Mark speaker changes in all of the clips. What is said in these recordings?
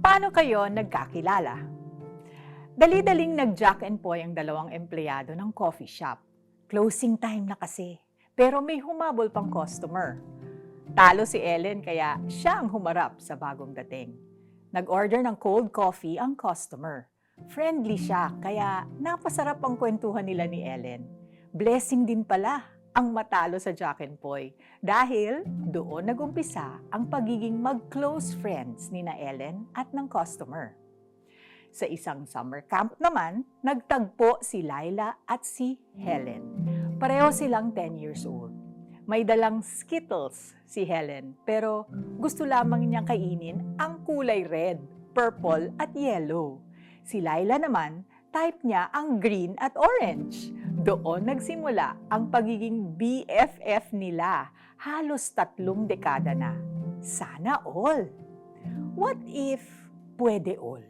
Speaker 1: Paano kayo nagkakilala? Dali-daling nag-Jack and Poy ang dalawang empleyado ng coffee shop. Closing time na kasi, pero may humabol pang customer. Talo si Ellen kaya siya ang humarap sa bagong dating. Nag-order ng cold coffee ang customer. Friendly siya kaya napasarap ang kwentuhan nila ni Ellen. Blessing din pala ang matalo sa Jack and Poy dahil doon nagumpisa ang pagiging mag-close friends ni na Ellen at ng customer. Sa isang summer camp naman, nagtagpo si Laila at si Helen. Pareho silang 10 years old. May dalang Skittles si Helen pero gusto lamang niyang kainin ang kulay red, purple at yellow. Si Laila naman, type niya ang green at orange. Doon nagsimula ang pagiging BFF nila, halos 3 dekada na. Sana all. What if pwede all?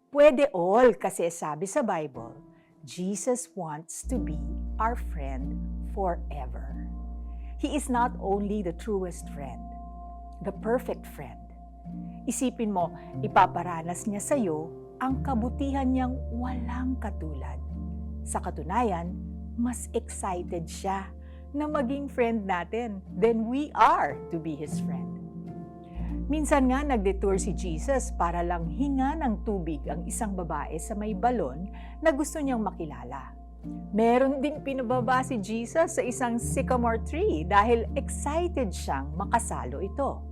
Speaker 1: Pwede all kasi sabi sa Bible, Jesus wants to be our friend forever. He is not only the truest friend, the perfect friend. Isipin mo, ipaparanas niya sa iyo ang kabutihan niyang walang katulad. Sa katunayan, mas excited siya na maging friend natin than we are to be His friend. Minsan nga nagdetour si Jesus para lang hinga ng tubig ang isang babae sa may balon na gusto niyang makilala. Meron ding pinababa si Jesus sa isang sycamore tree dahil excited siyang makasalo ito.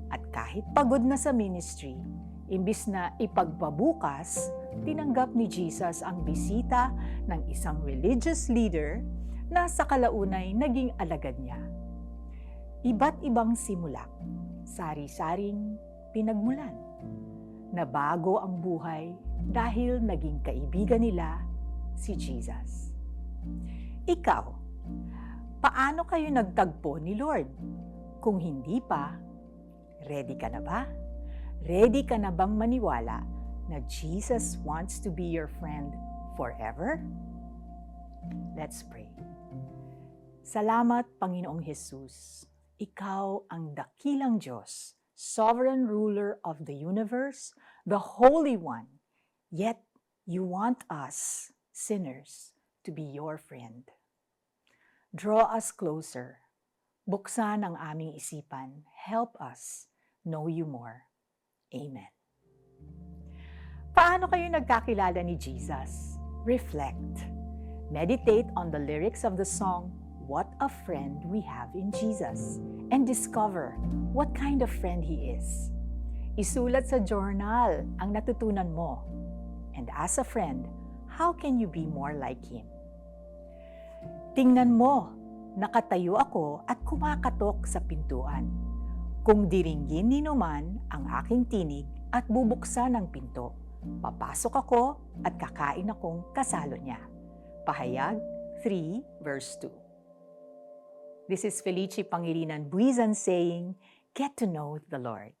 Speaker 1: At kahit pagod na sa ministry, imbis na ipagpabukas, tinanggap ni Jesus ang bisita ng isang religious leader na sa kalaunay naging alagad niya. Iba't ibang simula, sari-saring pinagmulan. Nabago ang buhay dahil naging kaibigan nila si Jesus. Ikaw, paano kayo nagtagpo ni Lord? Kung hindi pa, ready ka na ba? Ready ka na bang maniwala na Jesus wants to be your friend forever? Let's pray. Salamat, Panginoong Jesus. Ikaw ang dakilang Diyos, sovereign ruler of the universe, the Holy One. Yet, you want us, sinners, to be your friend. Draw us closer. Buksan ang aming isipan. Help us know you more. Amen. Paano kayo nagkakilala ni Jesus? Reflect. Meditate on the lyrics of the song, What a Friend We Have in Jesus, and discover what kind of friend He is. Isulat sa journal ang natutunan mo. And as a friend, how can you be more like Him? Tingnan mo, nakatayo ako at kumakatok sa pintuan. Kung diringgin ni numan ang aking tinig at bubuksan ang pinto, papasok ako at kakain akong kasalo niya. Pahayag 3 verse 2. This is Felicie Pangilinan Buizan saying, get to know the Lord.